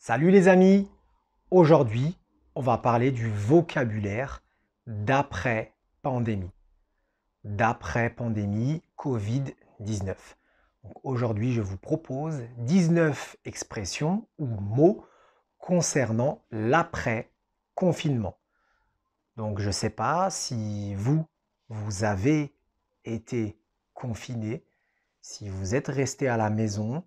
Salut les amis! Aujourd'hui, on va parler du vocabulaire d'après-pandémie. D'après-pandémie Covid-19. Donc aujourd'hui, je vous propose 19 expressions ou mots concernant l'après-confinement. Donc je ne sais pas si vous avez été confiné, si vous êtes resté à la maison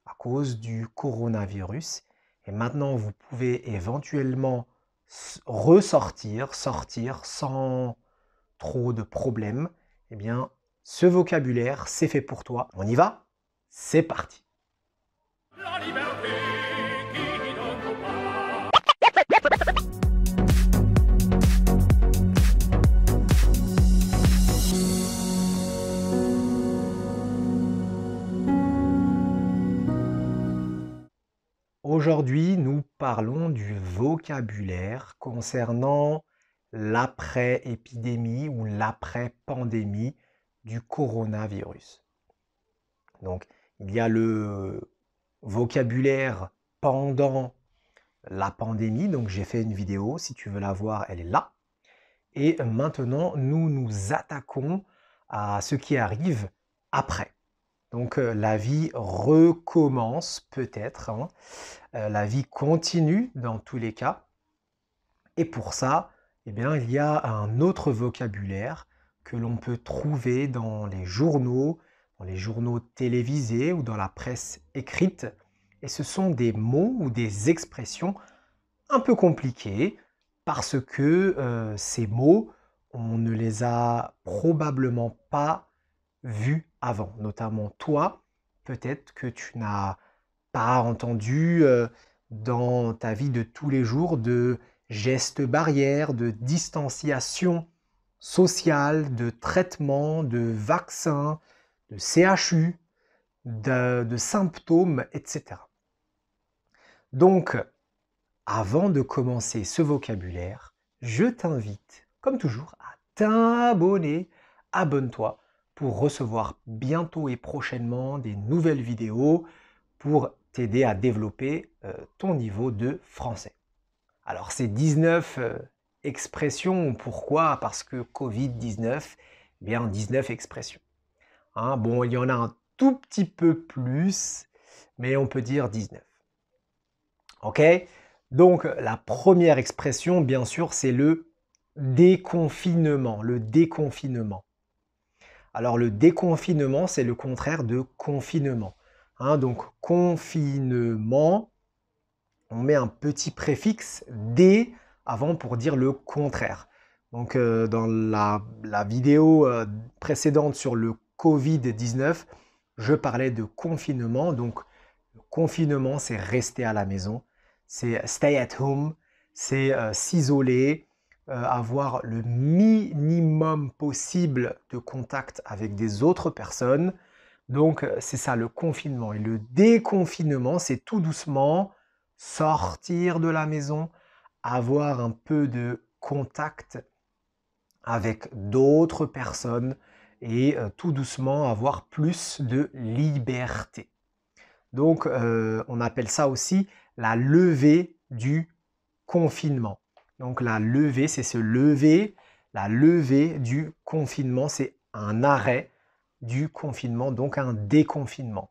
à cause du coronavirus. Et maintenant, vous pouvez éventuellement sortir sans trop de problèmes. Eh bien, ce vocabulaire, c'est fait pour toi. On y va? C'est parti! La liberté qui donne pas. Aujourd'hui, nous parlons du vocabulaire concernant l'après-épidémie ou l'après-pandémie du coronavirus. Donc, il y a le vocabulaire pendant la pandémie. Donc, j'ai fait une vidéo. Si tu veux la voir, elle est là. Et maintenant, nous nous attaquons à ce qui arrive après. Donc, la vie recommence peut-être, hein. La vie continue dans tous les cas. Et pour ça, eh bien, il y a un autre vocabulaire que l'on peut trouver dans les journaux télévisés ou dans la presse écrite. Et ce sont des mots ou des expressions un peu compliquées parce que ces mots, on ne les a probablement pas vus avant. Notamment toi, peut-être que tu n'as pas entendu dans ta vie de tous les jours de gestes barrières, de distanciation sociale, de traitement, de vaccins, de CHU, de symptômes, etc. Donc, avant de commencer ce vocabulaire, je t'invite, comme toujours, à t'abonner. Abonne-toi pour recevoir bientôt et prochainement des nouvelles vidéos pour t'aider à développer ton niveau de français. Alors ces 19 expressions, pourquoi? Parce que Covid-19, eh bien 19 expressions. Hein, bon, il y en a un tout petit peu plus, mais on peut dire 19. Ok? Donc la première expression, bien sûr, c'est le déconfinement. Le déconfinement. Alors le déconfinement, c'est le contraire de confinement. Hein, donc confinement, on met un petit préfixe dé avant pour dire le contraire. Donc dans la vidéo précédente sur le Covid-19, je parlais de confinement. Donc le confinement, c'est rester à la maison, c'est stay at home, c'est s'isoler, avoir le minimum possible de contact avec des autres personnes. Donc c'est ça le confinement. Et le déconfinement, c'est tout doucement sortir de la maison, avoir un peu de contact avec d'autres personnes et tout doucement avoir plus de liberté. Donc on appelle ça aussi la levée du confinement. Donc la levée, c'est se lever. La levée du confinement, c'est un arrêt du confinement, donc un déconfinement.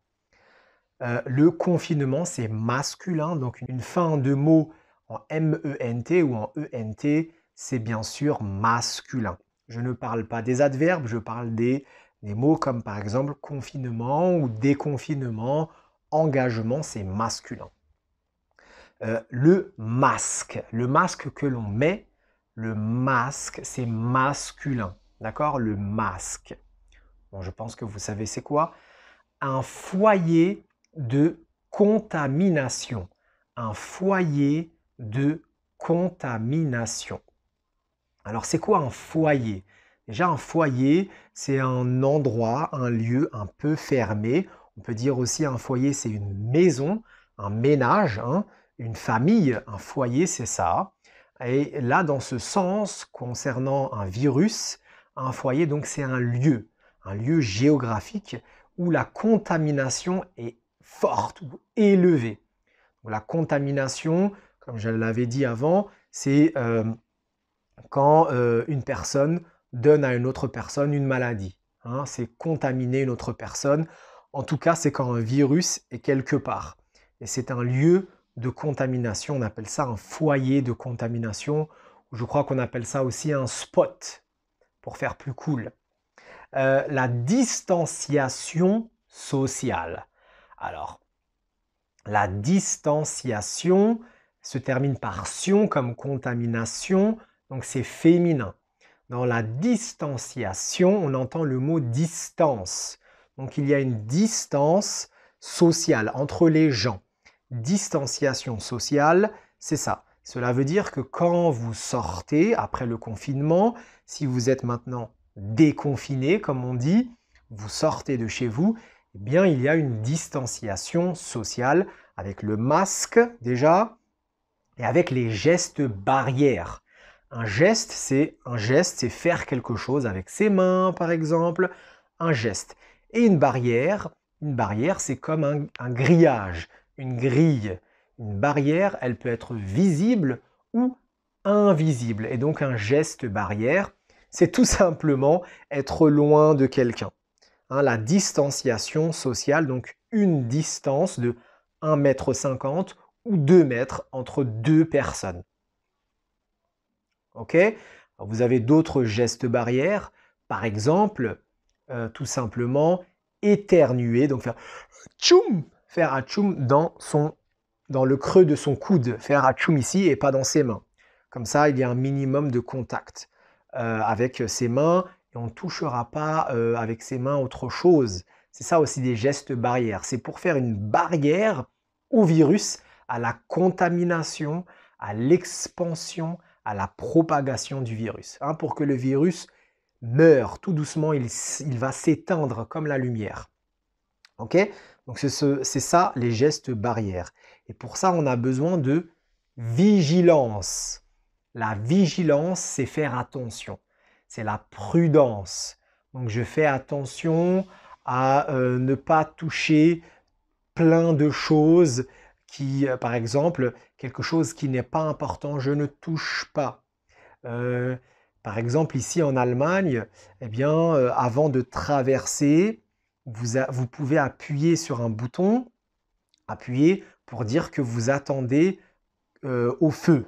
Le confinement, c'est masculin, donc une fin de mot en MENT ou en ENT, c'est bien sûr masculin. Je ne parle pas des adverbes, je parle des mots comme par exemple confinement ou déconfinement, engagement, c'est masculin. Le masque que l'on met, le masque, c'est masculin. D'accord? Le masque. Bon, je pense que vous savez c'est quoi. Un foyer de contamination. Un foyer de contamination. Alors, c'est quoi un foyer? Déjà, un foyer, c'est un endroit, un lieu un peu fermé. On peut dire aussi un foyer, c'est une maison, un ménage, hein, une famille. Un foyer, c'est ça. Et là, dans ce sens, concernant un virus, un foyer, donc, c'est un lieu géographique où la contamination est forte ou élevée. La contamination, comme je l'avais dit avant, c'est quand une personne donne à une autre personne une maladie. Hein, c'est contaminer une autre personne. En tout cas, c'est quand un virus est quelque part. Et c'est un lieu de contamination. On appelle ça un foyer de contamination. Je crois qu'on appelle ça aussi un spot, pour faire plus cool. La distanciation sociale. Alors, la distanciation se termine par tion comme contamination, donc c'est féminin. Dans la distanciation, on entend le mot distance. Donc il y a une distance sociale entre les gens. Distanciation sociale, c'est ça. Cela veut dire que quand vous sortez après le confinement, si vous êtes maintenant déconfiné, comme on dit, vous sortez de chez vous, eh bien il y a une distanciation sociale avec le masque déjà et avec les gestes barrières. Un geste, c'est faire quelque chose avec ses mains, par exemple, un geste. Et une barrière, c'est comme un grillage, une grille. Une barrière, elle peut être visible ou invisible. Et donc un geste barrière, c'est tout simplement être loin de quelqu'un. Hein, la distanciation sociale, donc une distance de 1,50 m ou 2 mètres entre deux personnes. Ok? Alors, vous avez d'autres gestes barrières, par exemple, tout simplement éternuer, donc faire tchoum, faire atchoum dans le creux de son coude, faire atchoum ici et pas dans ses mains. Comme ça, il y a un minimum de contact avec ses mains et on ne touchera pas avec ses mains autre chose. C'est ça aussi des gestes barrières. C'est pour faire une barrière au virus, à la contamination, à l'expansion, à la propagation du virus. Hein, pour que le virus meure tout doucement, il va s'éteindre comme la lumière. Ok? Donc c'est ça les gestes barrières. Et pour ça, on a besoin de vigilance. La vigilance, c'est faire attention. C'est la prudence. Donc je fais attention à ne pas toucher plein de choses qui, par exemple, quelque chose qui n'est pas important, je ne touche pas. Par exemple, ici en Allemagne, eh bien, avant de traverser, vous pouvez appuyer sur un bouton, appuyer pour dire que vous attendez au feu.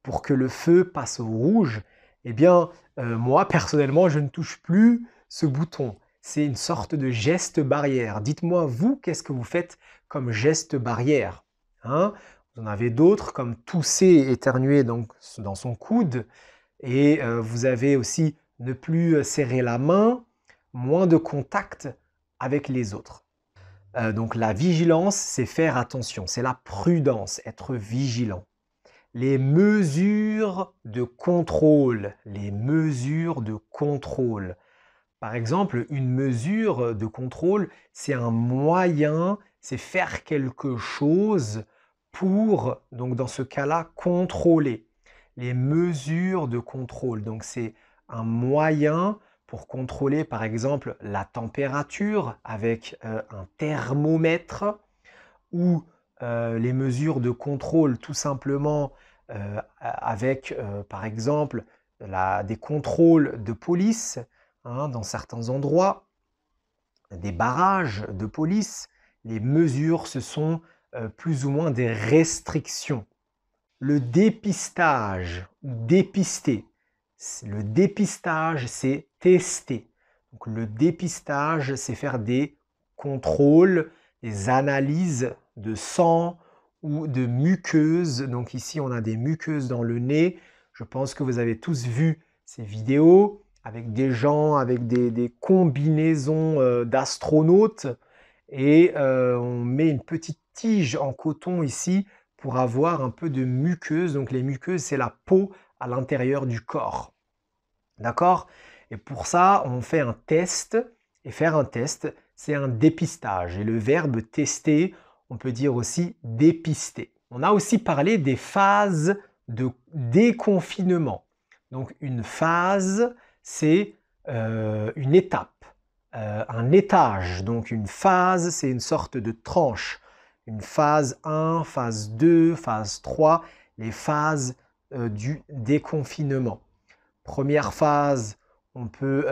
Pour que le feu passe au rouge, eh bien, moi, personnellement, je ne touche plus ce bouton. C'est une sorte de geste barrière. Dites-moi, vous, qu'est-ce que vous faites comme geste barrière? Hein? Vous en avez d'autres, comme tousser, éternuer donc, dans son coude. Et vous avez aussi ne plus serrer la main, moins de contact avec les autres. Donc la vigilance, c'est faire attention, c'est la prudence, être vigilant. Les mesures de contrôle, les mesures de contrôle. Par exemple, une mesure de contrôle, c'est un moyen, c'est faire quelque chose pour, donc dans ce cas-là, contrôler. Les mesures de contrôle, donc c'est un moyen pour contrôler par exemple la température avec un thermomètre ou les mesures de contrôle tout simplement avec par exemple des contrôles de police hein, dans certains endroits, des barrages de police. Les mesures, ce sont plus ou moins des restrictions. Le dépistage, dépister. Le dépistage, c'est tester. Donc, le dépistage, c'est faire des contrôles, des analyses de sang ou de muqueuses. Donc ici, on a des muqueuses dans le nez. Je pense que vous avez tous vu ces vidéos avec des gens avec des combinaisons d'astronautes. Et on met une petite tige en coton ici pour avoir un peu de muqueuse. Donc les muqueuses, c'est la peau à l'intérieur du corps. D'accord? Et pour ça, on fait un test. Et faire un test, c'est un dépistage. Et le verbe tester, on peut dire aussi dépister. On a aussi parlé des phases de déconfinement. Donc une phase, c'est une étape, un étage. Donc une phase, c'est une sorte de tranche. une phase 1, phase 2, phase 3, les phases du déconfinement. Première phase, on peut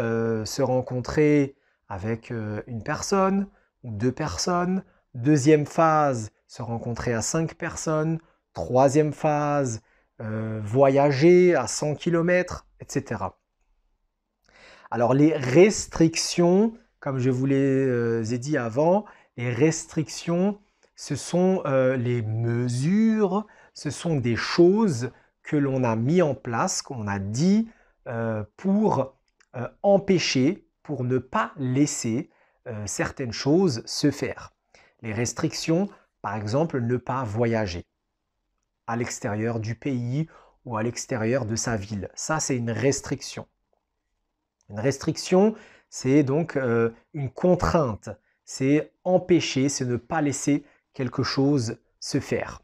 se rencontrer avec une personne ou 2 personnes. Deuxième phase, se rencontrer à 5 personnes. Troisième phase, voyager à 100 km, etc. Alors les restrictions, comme je vous les ai dit avant, les restrictions, ce sont les mesures, ce sont des choses que l'on a mis en place, qu'on a dit pour empêcher, pour ne pas laisser certaines choses se faire. Les restrictions, par exemple, ne pas voyager à l'extérieur du pays ou à l'extérieur de sa ville. Ça, c'est une restriction. Une restriction, c'est donc une contrainte. C'est empêcher, c'est ne pas laisser quelque chose se faire.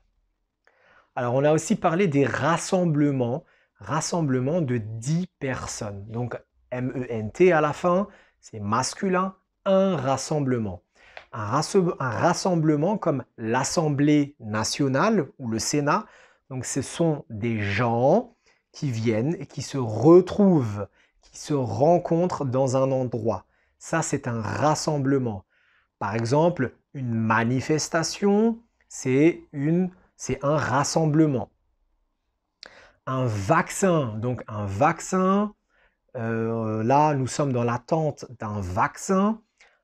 Alors, on a aussi parlé des rassemblements de 10 personnes. Donc, MENT à la fin, c'est masculin, un rassemblement. Un rassemblement comme l'Assemblée nationale ou le Sénat, donc ce sont des gens qui viennent et qui se retrouvent, qui se rencontrent dans un endroit. Ça, c'est un rassemblement. Par exemple, une manifestation, c'est un rassemblement. Un vaccin, donc un vaccin, là nous sommes dans l'attente d'un vaccin.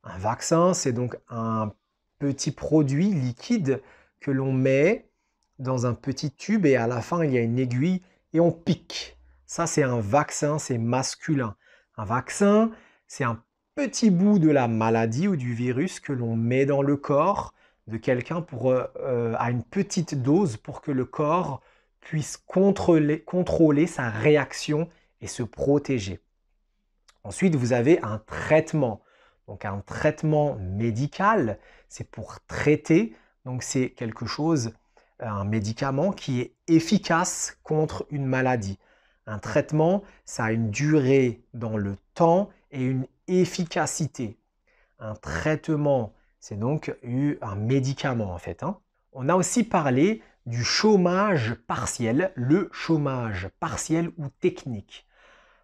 Un vaccin, c'est donc un petit produit liquide que l'on met dans un petit tube et à la fin il y a une aiguille et on pique. Ça c'est un vaccin, c'est masculin. Un vaccin, c'est un petit bout de la maladie ou du virus que l'on met dans le corps de quelqu'un à une petite dose pour que le corps puisse contrôler sa réaction et se protéger. Ensuite, vous avez un traitement. Donc un traitement médical, c'est pour traiter. Donc c'est quelque chose, un médicament qui est efficace contre une maladie. Un traitement, ça a une durée dans le temps et une efficacité. Un traitement, c'est donc un médicament en fait. On a aussi parlé du chômage partiel, le chômage partiel ou technique.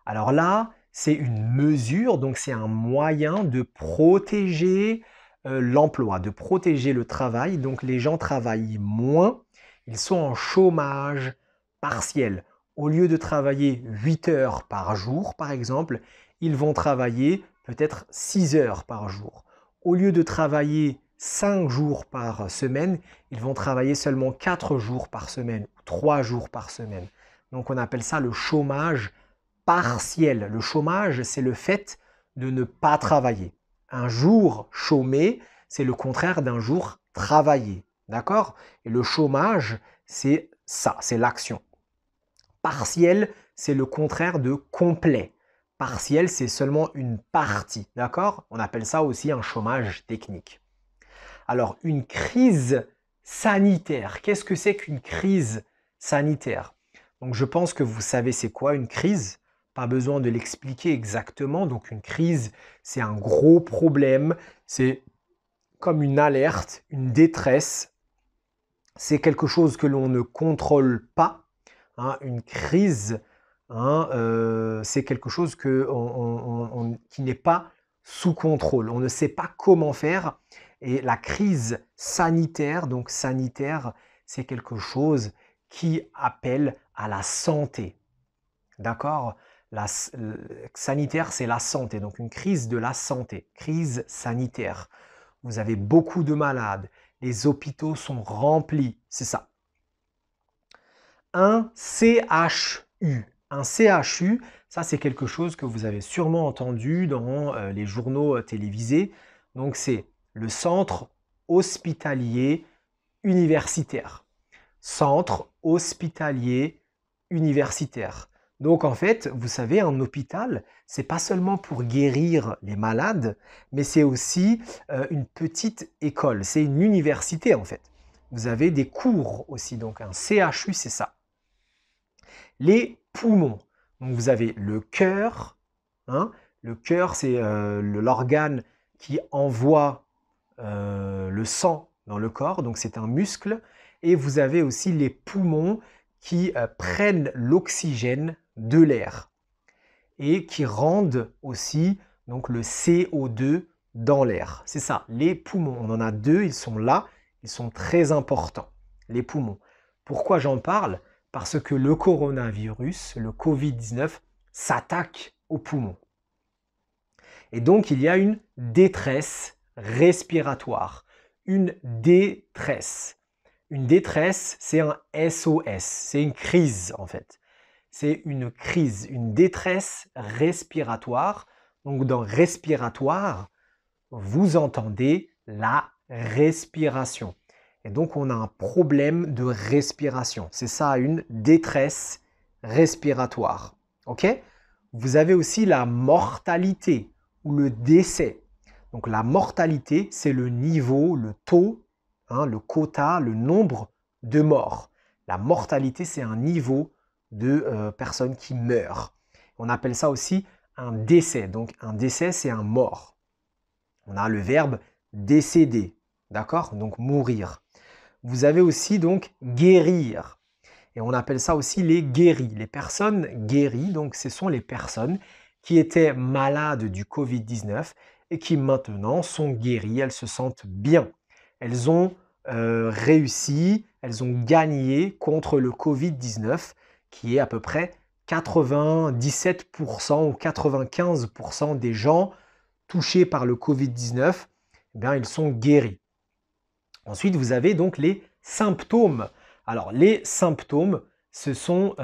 Alors là, c'est une mesure, donc c'est un moyen de protéger l'emploi, de protéger le travail. Donc les gens travaillent moins, ils sont en chômage partiel. Au lieu de travailler 8 heures par jour, par exemple, ils vont travailler peut-être 6 heures par jour. Au lieu de travailler 5 jours par semaine, ils vont travailler seulement 4 jours par semaine, 3 jours par semaine. Donc on appelle ça le chômage partiel. Le chômage, c'est le fait de ne pas travailler. Un jour chômé, c'est le contraire d'un jour travaillé. D'accord? Et le chômage, c'est ça, c'est l'action. Partiel, c'est le contraire de complet. Partiel, c'est seulement une partie. D'accord? On appelle ça aussi un chômage technique. Alors, une crise sanitaire. Qu'est-ce que c'est qu'une crise sanitaire? Donc, je pense que vous savez c'est quoi une crise. Pas besoin de l'expliquer exactement. Donc, une crise, c'est un gros problème. C'est comme une alerte, une détresse. C'est quelque chose que l'on ne contrôle pas. Une crise, c'est quelque chose qui n'est pas sous contrôle. On ne sait pas comment faire. Et la crise sanitaire, donc sanitaire, c'est quelque chose qui appelle à la santé. D'accord? Sanitaire, c'est la santé. Donc une crise de la santé, crise sanitaire. Vous avez beaucoup de malades. Les hôpitaux sont remplis. C'est ça. Un CHU. Un CHU, ça c'est quelque chose que vous avez sûrement entendu dans les journaux télévisés. Donc c'est le centre hospitalier universitaire. Centre hospitalier universitaire. Donc en fait, vous savez, un hôpital, c'est pas seulement pour guérir les malades, mais c'est aussi une petite école. C'est une université en fait. Vous avez des cours aussi. Donc un CHU, c'est ça. Les poumons. Donc vous avez le cœur. Le cœur, c'est l'organe qui envoie le sang dans le corps, donc c'est un muscle. Et vous avez aussi les poumons qui prennent l'oxygène de l'air et qui rendent aussi donc, le CO2 dans l'air. C'est ça, les poumons. On en a deux, ils sont là, ils sont très importants, les poumons. Pourquoi j'en parle? Parce que le coronavirus, le Covid-19, s'attaque aux poumons. Et donc, il y a une détresse respiratoire. Une détresse. Une détresse, c'est un SOS. C'est une crise, en fait. C'est une crise, une détresse respiratoire. Donc, dans respiratoire, vous entendez la respiration. Et donc, on a un problème de respiration. C'est ça, une détresse respiratoire. OK? Vous avez aussi la mortalité ou le décès. Donc, la mortalité, c'est le niveau, le taux, le quota, le nombre de morts. La mortalité, c'est un niveau de personnes qui meurent. On appelle ça aussi un décès. Donc, un décès, c'est un mort. On a le verbe décéder. D'accord? Donc, mourir. Vous avez aussi donc guérir. Et on appelle ça aussi les guéris. Les personnes guéries, donc ce sont les personnes qui étaient malades du Covid-19 et qui maintenant sont guéries. Elles se sentent bien. Elles ont réussi, elles ont gagné contre le Covid-19 qui est à peu près 97% ou 95% des gens touchés par le Covid-19, eh bien, ils sont guéris. Ensuite, vous avez donc les symptômes. Alors, les symptômes, ce sont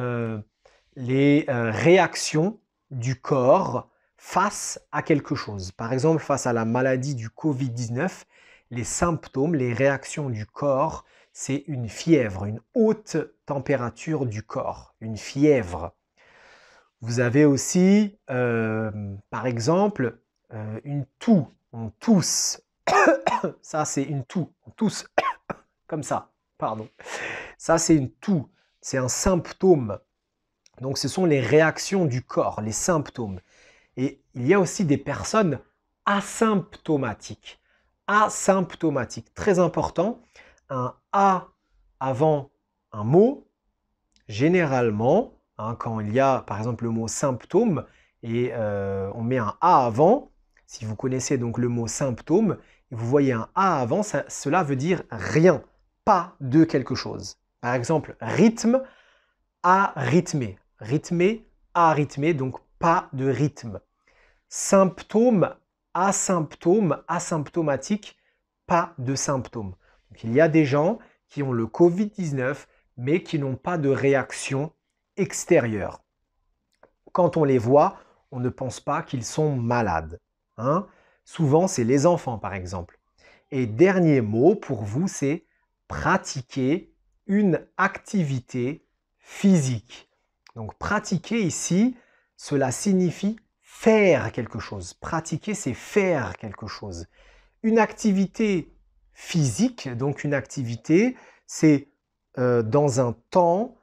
les réactions du corps face à quelque chose. Par exemple, face à la maladie du Covid-19, les symptômes, les réactions du corps, c'est une fièvre, une haute température du corps, une fièvre. Vous avez aussi, par exemple, une toux, on tousse. Ça, c'est une toux, on tousse comme ça, pardon. Ça, c'est une toux, c'est un symptôme. Donc, ce sont les réactions du corps, les symptômes. Et il y a aussi des personnes asymptomatiques. Asymptomatiques, très important. Un A avant un mot, généralement, quand il y a par exemple le mot symptôme et on met un A avant, si vous connaissez donc le mot symptôme, et vous voyez un A avant, cela veut dire rien, pas de quelque chose. Par exemple, rythme, arythmé. Rythmé, arythmé, donc pas de rythme. Symptôme, asymptôme, asymptomatique, pas de symptômes. Donc, il y a des gens qui ont le Covid-19, mais qui n'ont pas de réaction extérieure. Quand on les voit, on ne pense pas qu'ils sont malades. Souvent, c'est les enfants, par exemple. Et dernier mot pour vous, c'est pratiquer une activité physique. Donc, pratiquer ici, cela signifie faire quelque chose. Pratiquer, c'est faire quelque chose. Une activité physique, donc une activité, c'est dans un temps,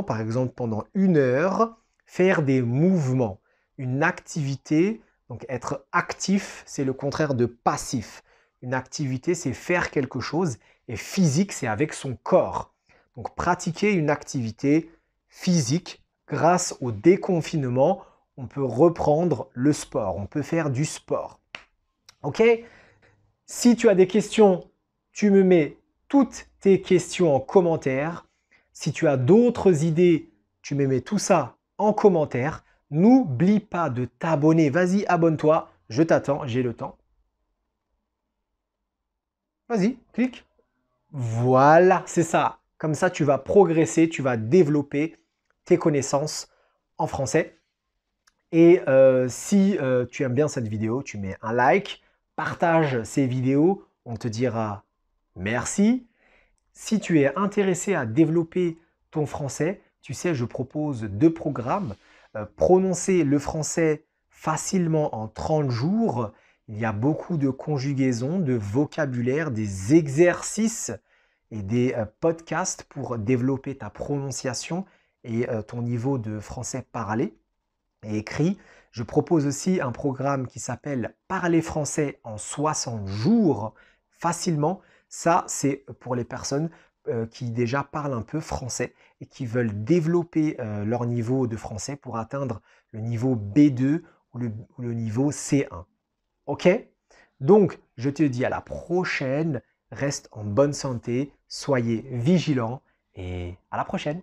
par exemple pendant 1 heure, faire des mouvements. Une activité, donc être actif, c'est le contraire de passif. Une activité, c'est faire quelque chose et physique, c'est avec son corps. Donc pratiquer une activité physique, grâce au déconfinement, on peut reprendre le sport, on peut faire du sport. Ok? Si tu as des questions, tu me mets toutes tes questions en commentaire. Si tu as d'autres idées, tu me mets tout ça en commentaire. N'oublie pas de t'abonner. Vas-y, abonne-toi. Je t'attends, j'ai le temps. Vas-y, clique. Voilà, c'est ça. Comme ça, tu vas progresser, tu vas développer tes connaissances en français. Et si tu aimes bien cette vidéo, tu mets un like, partage ces vidéos, on te dira merci. Si tu es intéressé à développer ton français, tu sais, je propose 2 programmes. Prononcer le français facilement en 30 jours. Il y a beaucoup de conjugaisons, de vocabulaire, des exercices et des podcasts pour développer ta prononciation et ton niveau de français parlé et écrit. Je propose aussi un programme qui s'appelle Parler français en 60 jours facilement. Ça, c'est pour les personnes qui déjà parlent un peu français et qui veulent développer leur niveau de français pour atteindre le niveau B2 ou le niveau C1. OK? Donc, je te dis à la prochaine. Reste en bonne santé, soyez vigilants et à la prochaine.